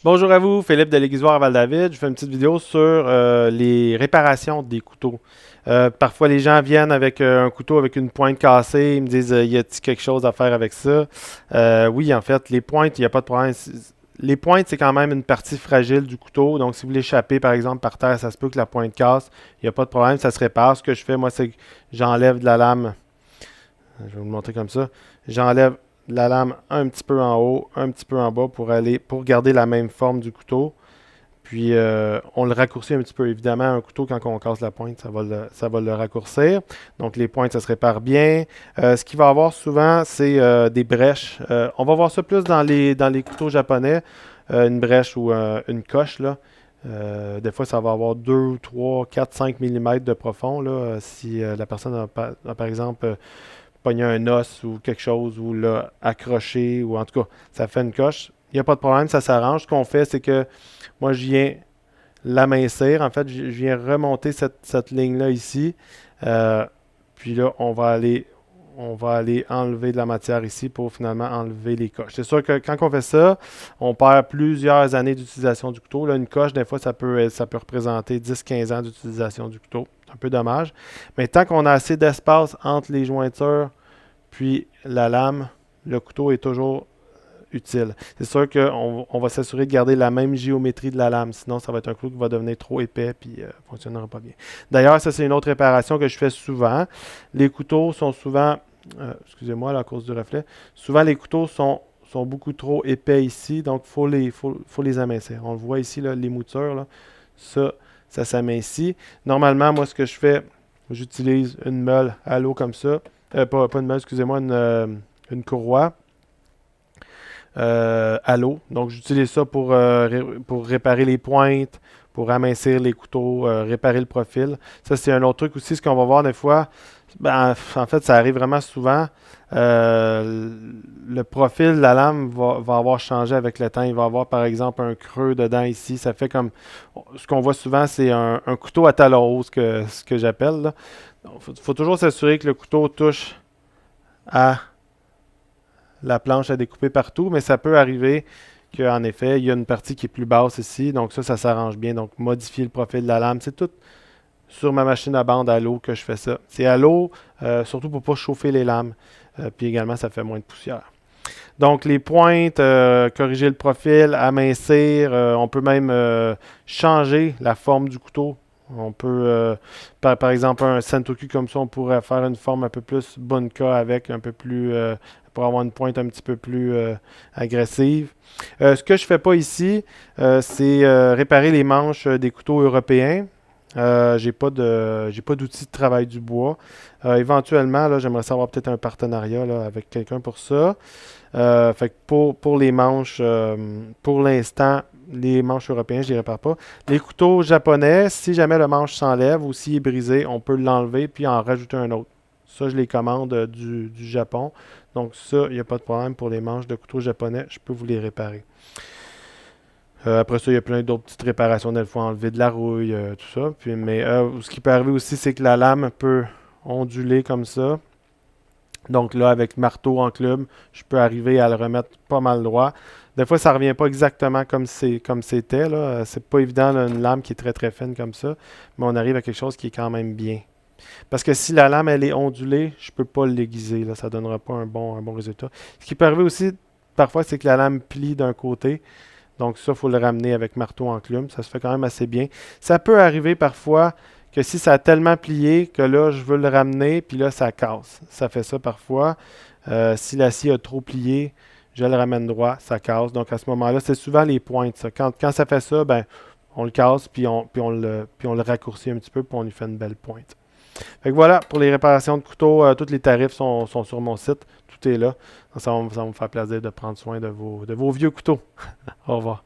Bonjour à vous, Philippe de l'Aiguisoire à Val-David. Je fais une petite vidéo sur les réparations des couteaux. Parfois, les gens viennent avec un couteau avec une pointe cassée. Ils me disent, y a-t-il quelque chose à faire avec ça? Oui, en fait, les pointes, il n'y a pas de problème. Les pointes, c'est quand même une partie fragile du couteau. Donc, si vous l'échappez, par exemple, par terre, ça se peut que la pointe casse. Il n'y a pas de problème, ça se répare. Ce que je fais, moi, c'est que j'enlève de la lame. Je vais vous le montrer comme ça. J'enlève la lame un petit peu en haut, un petit peu en bas pour garder la même forme du couteau. Puis on le raccourcit un petit peu. Évidemment, un couteau, quand on casse la pointe, ça va le raccourcir. Donc les pointes, ça se répare bien. Ce qu'il va y avoir souvent, c'est des brèches. On va voir ça plus dans les couteaux japonais. Une brèche ou une coche, là. Des fois, ça va avoir 2, 3, 4, 5 mm de profond. Là, si la personne par exemple, pogné un os ou quelque chose, ou l'a accroché, ou en tout cas, ça fait une coche. Il n'y a pas de problème, ça s'arrange. Ce qu'on fait, c'est que moi, je viens l'amincir. En fait, je viens remonter cette ligne-là ici. Euh, Puis là, on va aller enlever de la matière ici pour finalement enlever les coches. C'est sûr que quand on fait ça, on perd plusieurs années d'utilisation du couteau. Là, une coche, des fois, ça peut représenter 10-15 ans d'utilisation du couteau. C'est un peu dommage. Mais tant qu'on a assez d'espace entre les jointures puis la lame, le couteau est toujours utile. C'est sûr qu'on va s'assurer de garder la même géométrie de la lame, sinon ça va être un couteau qui va devenir trop épais et ne fonctionnera pas bien. D'ailleurs, ça c'est une autre réparation que je fais souvent. Les couteaux sont souvent, excusez-moi là, à cause du reflet, souvent les couteaux sont beaucoup trop épais ici, donc il faut les amincir. On le voit ici, là, les moutures, là, ça s'amincit. Normalement, moi ce que je fais, j'utilise une meule à l'eau comme ça. Pas une meule, excusez-moi, une courroie à l'eau. Donc, j'utilise ça pour réparer les pointes, pour amincir les couteaux, réparer le profil. Ça, c'est un autre truc aussi. Ce qu'on va voir des fois, ben, en fait, ça arrive vraiment souvent. Le profil de la lame va avoir changé avec le temps. Il va avoir, par exemple, un creux dedans ici. Ça fait comme... Ce qu'on voit souvent, c'est un couteau à talon haut, ce que j'appelle, là. Donc, faut toujours s'assurer que le couteau touche à la planche à découper partout, mais ça peut arriver qu'en effet, il y a une partie qui est plus basse ici, donc ça s'arrange bien. Donc, modifier le profil de la lame, c'est tout sur ma machine à bande à l'eau que je fais ça. C'est à l'eau, surtout pour ne pas chauffer les lames. Puis également, ça fait moins de poussière. Donc, les pointes, corriger le profil, amincir, on peut même changer la forme du couteau. On peut, par exemple, un Sentoku comme ça, on pourrait faire une forme un peu plus Bunka avec, un peu plus, pour avoir une pointe un petit peu plus agressive. Ce que je fais pas ici, c'est réparer les manches des couteaux européens. J'ai pas d'outil de travail du bois. Éventuellement, là, j'aimerais savoir peut-être un partenariat là, avec quelqu'un pour ça. Fait que pour les manches, pour l'instant, les manches européennes, je ne les répare pas. Les couteaux japonais, si jamais le manche s'enlève ou s'il est brisé, on peut l'enlever puis en rajouter un autre. Ça, je les commande du Japon. Donc ça, il n'y a pas de problème pour les manches de couteaux japonais. Je peux vous les réparer. Après ça, il y a plein d'autres petites réparations. Des fois, enlever de la rouille, tout ça. Mais ce qui peut arriver aussi, c'est que la lame peut onduler comme ça. Donc là, avec marteau en club, je peux arriver à le remettre pas mal droit. Des fois, ça revient pas exactement comme c'était, là. C'est pas évident, là, une lame qui est très très fine comme ça, mais on arrive à quelque chose qui est quand même bien. Parce que si la lame elle est ondulée, je peux pas l'aiguiser, là, ça donnera pas un bon résultat. Ce qui peut arriver aussi parfois, c'est que la lame plie d'un côté. Donc ça, il faut le ramener avec marteau enclume. Ça se fait quand même assez bien. Ça peut arriver parfois que si ça a tellement plié que là, je veux le ramener, puis là, ça casse. Ça fait ça parfois. Si l'acier a trop plié, je le ramène droit, ça casse. Donc à ce moment-là, c'est souvent les pointes. Ça. Quand ça fait ça, ben, on le casse, puis on le raccourcit un petit peu, puis on lui fait une belle pointe. Fait que voilà, pour les réparations de couteaux, tous les tarifs sont sur mon site. Tout est là. Ça va me faire plaisir de prendre soin de vos vieux couteaux. Au revoir.